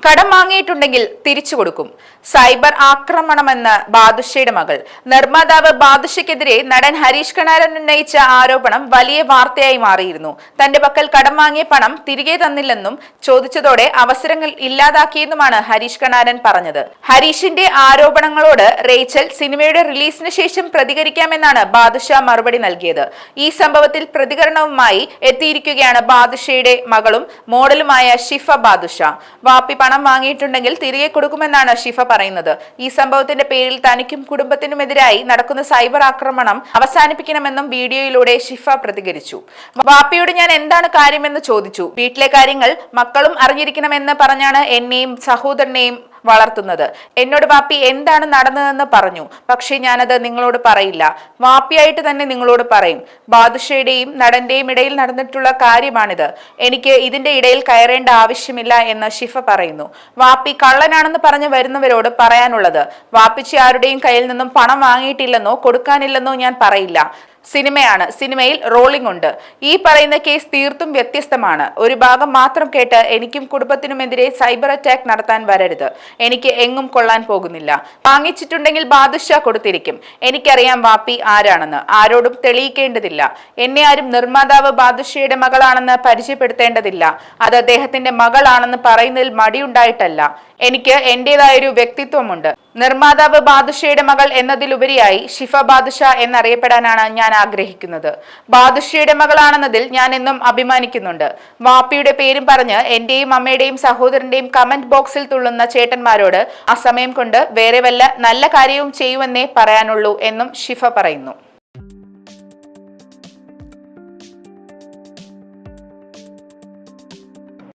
കടം വാങ്ങിയിട്ടുണ്ടെങ്കിൽ തിരിച്ചു കൊടുക്കും. സൈബർ ആക്രമണമെന്ന് ബാദുഷയുടെ മകൾ. നിർമ്മാതാവ് ബാദുഷയ്ക്കെതിരെ നടൻ ഹരീഷ് കണാരൻ ഉന്നയിച്ച ആരോപണം വലിയ വാർത്തയായി മാറിയിരുന്നു. തന്റെ പക്കൽ കടം വാങ്ങിയ പണം തിരികെ തന്നില്ലെന്നും ചോദിച്ചതോടെ അവസരങ്ങൾ ഇല്ലാതാക്കിയെന്നുമാണ് ഹരീഷ് കണാരൻ പറഞ്ഞത്. ഹരീഷിന്റെ ആരോപണങ്ങളോട് റേച്ചൽ സിനിമയുടെ റിലീസിന് ശേഷം പ്രതികരിക്കാമെന്നാണ് ബാദുഷ മറുപടി നൽകിയത്. ഈ സംഭവത്തിൽ പ്രതികരണവുമായി എത്തിയിരിക്കുകയാണ് ബാദുഷയുടെ മകളും മോഡലുമായ ഷിഫ ബാദുഷ. വാപ്പി പണം വാങ്ങിയിട്ടുണ്ടെങ്കിൽ തിരികെ കൊടുക്കുമെന്നാണ് ഷിഫ പറയുന്നത്. ഈ സംഭവത്തിന്റെ പേരിൽ തനിക്കും കുടുംബത്തിനുമെതിരായി നടക്കുന്ന സൈബർ ആക്രമണം അവസാനിപ്പിക്കണമെന്നും വീഡിയോയിലൂടെ ഷിഫ പ്രതികരിച്ചു. വാപ്പിയോട് ഞാൻ എന്താണ് കാര്യമെന്ന് ചോദിച്ചു. വീട്ടിലെ കാര്യങ്ങൾ മക്കളും അറിഞ്ഞിരിക്കണമെന്ന് പറഞ്ഞാണ് എന്നെയും സഹോദരനെയും വളർത്തുന്നത്. എന്നോട് വാപ്പി എന്താണ് നടന്നതെന്ന് പറഞ്ഞു. പക്ഷെ ഞാനത് നിങ്ങളോട് പറയില്ല. വാപ്പിയായിട്ട് തന്നെ നിങ്ങളോട് പറയും. ബാദുഷയുടെയും നടന്റെയും ഇടയിൽ നടന്നിട്ടുള്ള കാര്യമാണിത്. എനിക്ക് ഇതിന്റെ ഇടയിൽ കയറേണ്ട ആവശ്യമില്ല എന്ന് ഷിഫ പറയുന്നു. വാപ്പി കള്ളനാണെന്ന് പറഞ്ഞു വരുന്നവരോട് പറയാനുള്ളത്, വാപ്പിച്ചി ആരുടെയും കയ്യിൽ നിന്നും പണം വാങ്ങിയിട്ടില്ലെന്നോ കൊടുക്കാനില്ലെന്നോ ഞാൻ പറയില്ല. സിനിമയാണ്, സിനിമയിൽ റോളിംഗ് ഉണ്ട്. ഈ പറയുന്ന കേസ് തീർത്തും വ്യത്യസ്തമാണ്. ഒരു ഭാഗം മാത്രം കേട്ട് എനിക്കും കുടുംബത്തിനുമെതിരെ സൈബർ അറ്റാക്ക് നടത്താൻ വരരുത്. എനിക്ക് എങ്ങും കൊള്ളാൻ പോകുന്നില്ല. വാങ്ങിച്ചിട്ടുണ്ടെങ്കിൽ ബാദുഷ കൊടുത്തിരിക്കും. എനിക്കറിയാം വാപ്പി ആരാണെന്ന്. ആരോടും തെളിയിക്കേണ്ടതില്ല. എന്നെ ആരും നിർമ്മാതാവ് ബാദുഷയുടെ മകളാണെന്ന് പരിചയപ്പെടുത്തേണ്ടതില്ല. അത് അദ്ദേഹത്തിന്റെ മകളാണെന്ന് പറയുന്നതിൽ മടിയുണ്ടായിട്ടല്ല. എനിക്ക് എന്റേതായൊരു വ്യക്തിത്വമുണ്ട്. നിർമ്മാതാവ് ബാദുഷയുടെ മകൾ എന്നതിലുപരിയായി ഷിഫ ബാദുഷ എന്നറിയപ്പെടാനാണ് ഞാൻ ആഗ്രഹിക്കുന്നത്. ബാദുഷയുടെ മകളാണെന്നതിൽ ഞാൻ എന്നും അഭിമാനിക്കുന്നുണ്ട്. വാപ്പിയുടെ പേരും പറഞ്ഞ് എന്റെയും അമ്മയുടെയും സഹോദരന്റെയും കമന്റ് ബോക്സിൽ തുള്ളുന്ന ചേട്ടന്മാരോട് ആ സമയം കൊണ്ട് വേറെ വല്ല നല്ല കാര്യവും ചെയ്യുമെന്നേ പറയാനുള്ളൂ എന്നും ഷിഫ പറയുന്നു.